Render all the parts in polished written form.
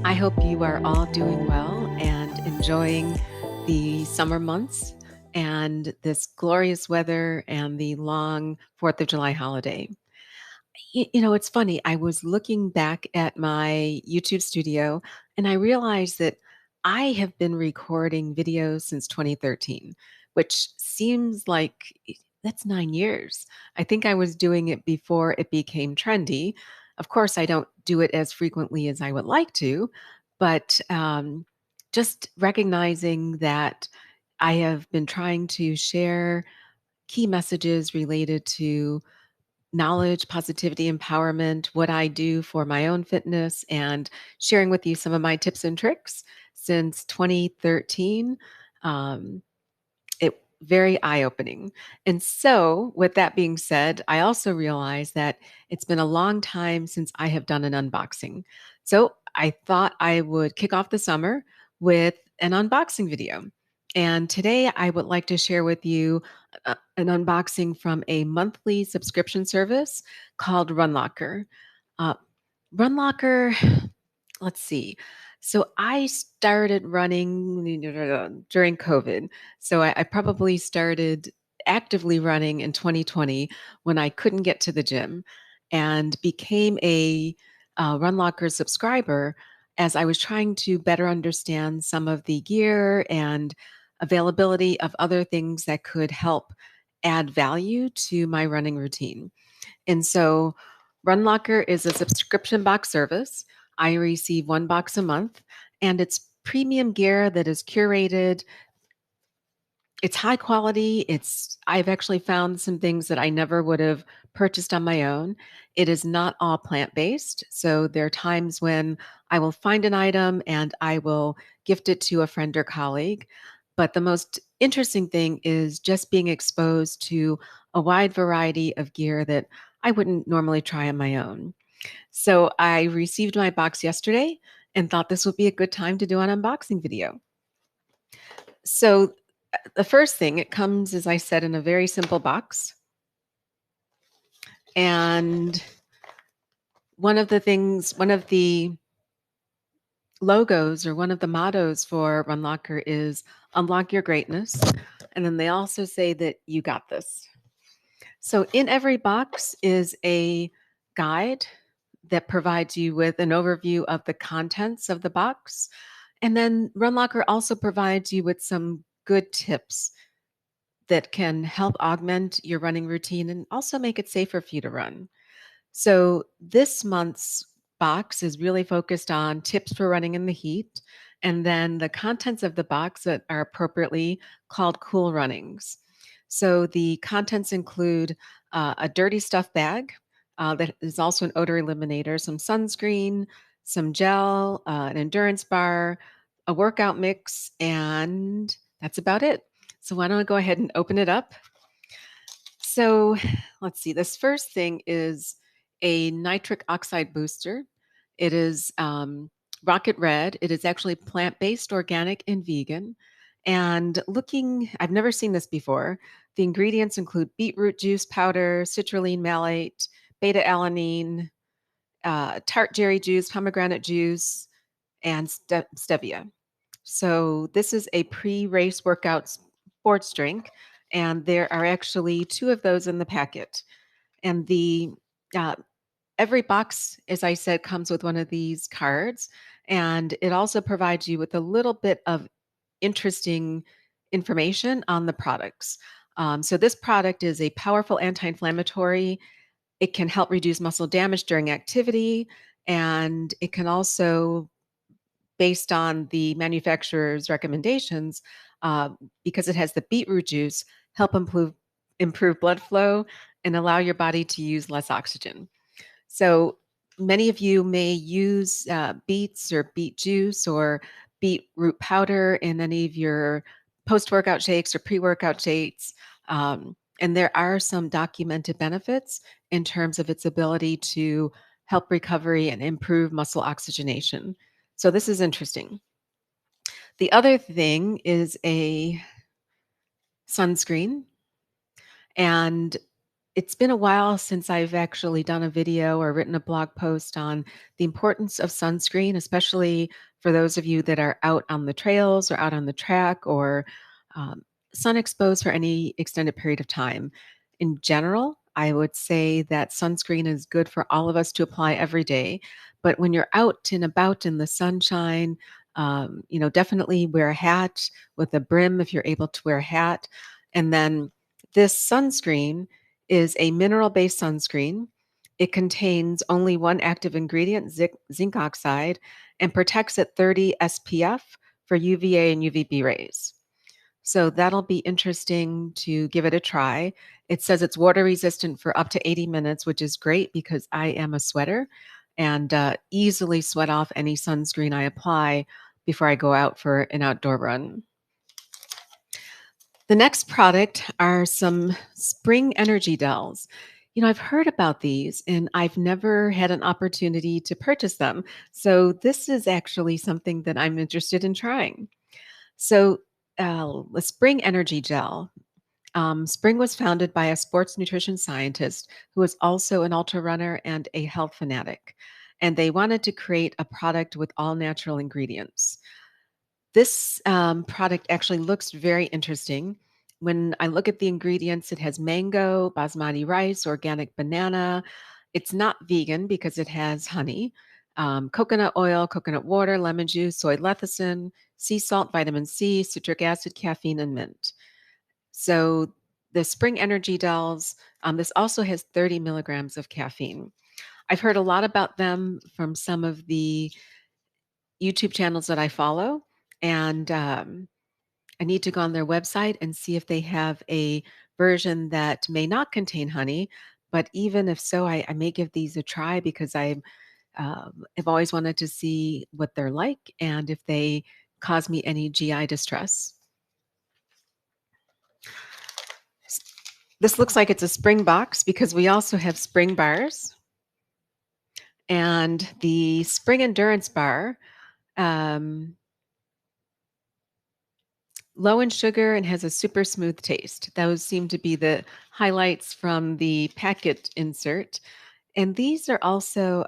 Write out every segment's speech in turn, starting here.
I hope you are all doing well and enjoying the summer months and this glorious weather and the long 4th of July holiday. It's funny. I was looking back at my YouTube studio and I realized that I have been recording videos since 2013, which seems like that's 9 years. I think I was doing it before it became trendy. Of course, I don't do it as frequently as I would like to, but just recognizing that I have been trying to share key messages related to knowledge, positivity, empowerment, what I do for my own fitness, and sharing with you some of my tips and tricks since 2013. It very eye-opening. And so, with that being said, I also realized that it's been a long time since I have done an unboxing. So, I thought I would kick off the summer with an unboxing video. And today I would like to share with you an unboxing from a monthly subscription service called Runlocker. Uh, Runlocker, let's see. So I started running during COVID. So I probably started actively running in 2020 when I couldn't get to the gym and became a Runlocker subscriber as I was trying to better understand some of the gear and availability of other things that could help add value to my running routine. And so Runlocker is a subscription box service. I receive one box a month, and it's premium gear that is curated. It's high quality. I've actually found some things that I never would have purchased on my own. It is not all plant-based. So there are times when I will find an item and I will gift it to a friend or colleague. But the most interesting thing is just being exposed to a wide variety of gear that I wouldn't normally try on my own. So I received my box yesterday and thought this would be a good time to do an unboxing video. So the first thing, it comes, as I said, in a very simple box. And one of the logos or one of the mottos for Runlocker is unlock your greatness. And then they also say that you got this. So in every box is a guide that provides you with an overview of the contents of the box. And then Runlocker also provides you with some good tips that can help augment your running routine and also make it safer for you to run. So this month's box is really focused on tips for running in the heat, and then the contents of the box that are appropriately called cool runnings. So the contents include a dirty stuff bag that is also an odor eliminator, some sunscreen, some gel, an endurance bar, a workout mix, and that's about it. So why don't I go ahead and open it up? So let's see. This first thing is a nitric oxide booster. It is Rocket Red. It is actually plant-based, organic, and vegan. And I've never seen this before. The ingredients include beetroot juice powder, citrulline malate, beta alanine, tart cherry juice, pomegranate juice, and stevia. So this is a pre-race workout sports drink, and there are actually two of those in the packet. And the uh, every box, as I said, comes with one of these cards, and it also provides you with a little bit of interesting information on the products. So this product is a powerful anti-inflammatory. It can help reduce muscle damage during activity, and it can also, based on the manufacturer's recommendations, uh, because it has the beetroot juice, help improve blood flow and allow your body to use less oxygen. So many of you may use beets or beet juice or beetroot powder in any of your post-workout shakes or pre-workout shakes. And there are some documented benefits in terms of its ability to help recovery and improve muscle oxygenation. So this is interesting. The other thing is a sunscreen, and It's been a while since I've actually done a video or written a blog post on the importance of sunscreen, especially for those of you that are out on the trails or out on the track or um, sun exposed for any extended period of time. In general, I would say that sunscreen is good for all of us to apply every day. But when you're out and about in the sunshine, definitely wear a hat with a brim if you're able to wear a hat. And then this sunscreen is a mineral-based sunscreen. It contains only one active ingredient, zinc oxide, and protects at 30 SPF for UVA and UVB rays. So that'll be interesting to give it a try. It says it's water resistant for up to 80 minutes, which is great because I am a sweater and easily sweat off any sunscreen I apply before I go out for an outdoor run. The next product are some spring energy gels. I've heard about these and I've never had an opportunity to purchase them. So this is actually something that I'm interested in trying. So, the Spring Energy Gel. Spring was founded by a sports nutrition scientist who was also an ultra runner and a health fanatic. And they wanted to create a product with all natural ingredients. This product actually looks very interesting. When I look at the ingredients, it has mango, basmati rice, organic banana. It's not vegan because it has honey, coconut oil, coconut water, lemon juice, soy lecithin, sea salt, vitamin C, citric acid, caffeine, and mint. So the Spring Energy Dolls, this also has 30 milligrams of caffeine. I've heard a lot about them from some of the YouTube channels that I follow, and I need to go on their website and see if they have a version that may not contain honey. But even if so, I may give these a try because I've always wanted to see what they're like and if they cause me any GI distress. S- This looks like it's a spring box because we also have spring bars and the spring endurance bar. Um, Low in sugar and has a super smooth taste. Those seem to be the highlights from the packet insert. And these are also,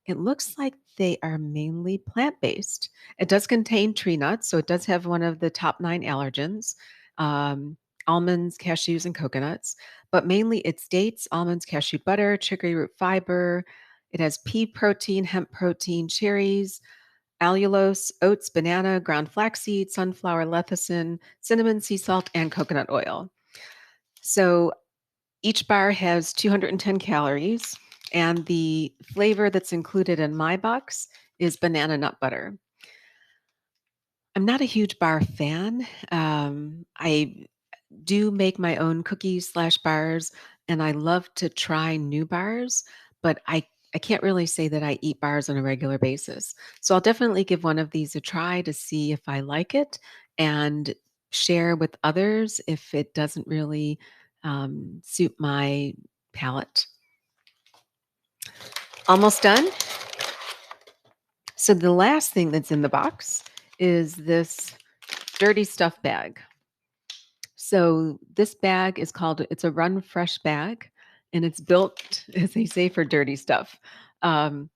it looks like they are mainly plant based. It does contain tree nuts, so it does have one of the top 9 allergens, um, almonds, cashews, and coconuts. But mainly it's dates, almonds, cashew butter, chicory root fiber. It has pea protein, hemp protein, cherries, allulose, oats, banana, ground flaxseed, sunflower lecithin, cinnamon, sea salt, and coconut oil. So each bar has 210 calories, and the flavor that's included in my box is banana nut butter. I'm not a huge bar fan. I do make my own cookies slash bars, and I love to try new bars, but I can't really say that I eat bars on a regular basis. So I'll definitely give one of these a try to see if I like it and share with others if it doesn't really suit my palate. Almost done. So the last thing that's in the box is this dirty stuff bag. So this bag is called it's a Run Fresh bag, and it's built, as they say, for dirty stuff. Um,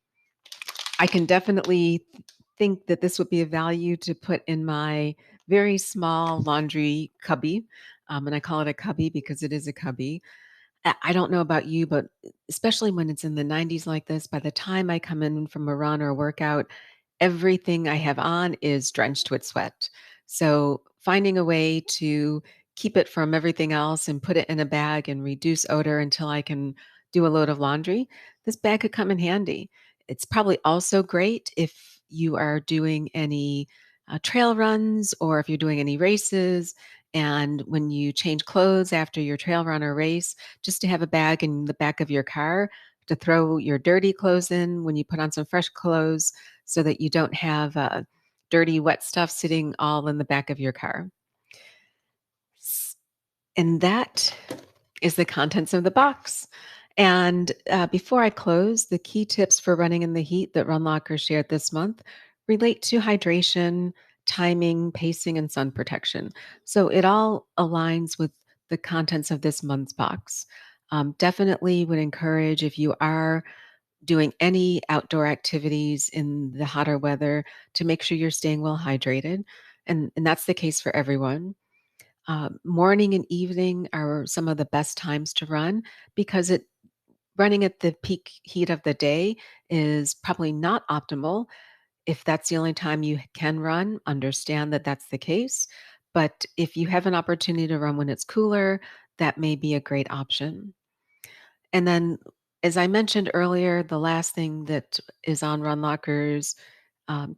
I can definitely think that this would be a value to put in my very small laundry cubby. And I call it a cubby because it is a cubby. I don't know about you, but especially when it's in the 90s like this, by the time I come in from a run or a workout, everything I have on is drenched with sweat. So finding a way to keep it from everything else and put it in a bag and reduce odor until I can do a load of laundry, this bag could come in handy. It's probably also great if you are doing any trail runs or if you're doing any races. And when you change clothes after your trail run or race, just to have a bag in the back of your car to throw your dirty clothes in when you put on some fresh clothes so that you don't have dirty, wet stuff sitting all in the back of your car. S- And that is the contents of the box. And before I close, the key tips for running in the heat that Runlocker shared this month relate to hydration, timing, pacing, and sun protection. So it all aligns with the contents of this month's box. Definitely would encourage if you are doing any outdoor activities in the hotter weather to make sure you're staying well hydrated. And that's the case for everyone. Morning and evening are some of the best times to run because running at the peak heat of the day is probably not optimal. If that's the only time you can run, understand that that's the case. But if you have an opportunity to run when it's cooler, that may be a great option. And then, as I mentioned earlier, the last thing that is on Runlocker's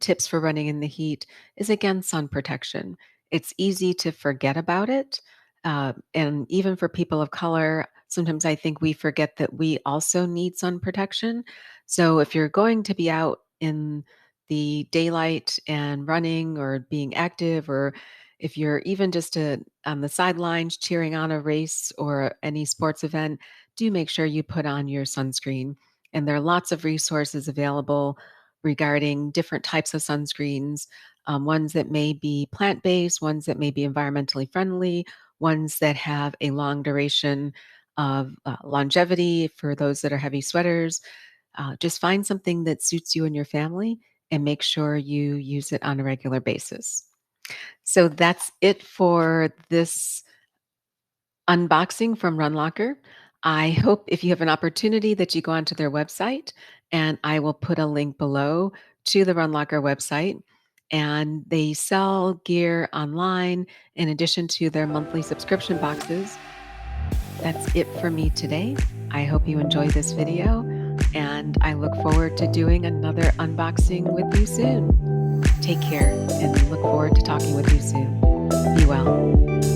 tips for running in the heat is again sun protection. It's easy to forget about it. And even for people of color, sometimes I think we forget that we also need sun protection. So if you're going to be out in the daylight and running or being active, or if you're even just on the sidelines cheering on a race or any sports event, do make sure you put on your sunscreen. And there are lots of resources available regarding different types of sunscreens, ones that may be plant based, ones that may be environmentally friendly, ones that have a long duration of longevity for those that are heavy sweaters. Just find something that suits you and your family and make sure you use it on a regular basis. So that's it for this unboxing from Runlocker. I hope if you have an opportunity that you go onto their website, and I will put a link below to the Runlocker website. And they sell gear online in addition to their monthly subscription boxes. That's it for me today. I hope you enjoy this video, and I look forward to doing another unboxing with you soon. Take care and look forward to talking with you soon. Be well.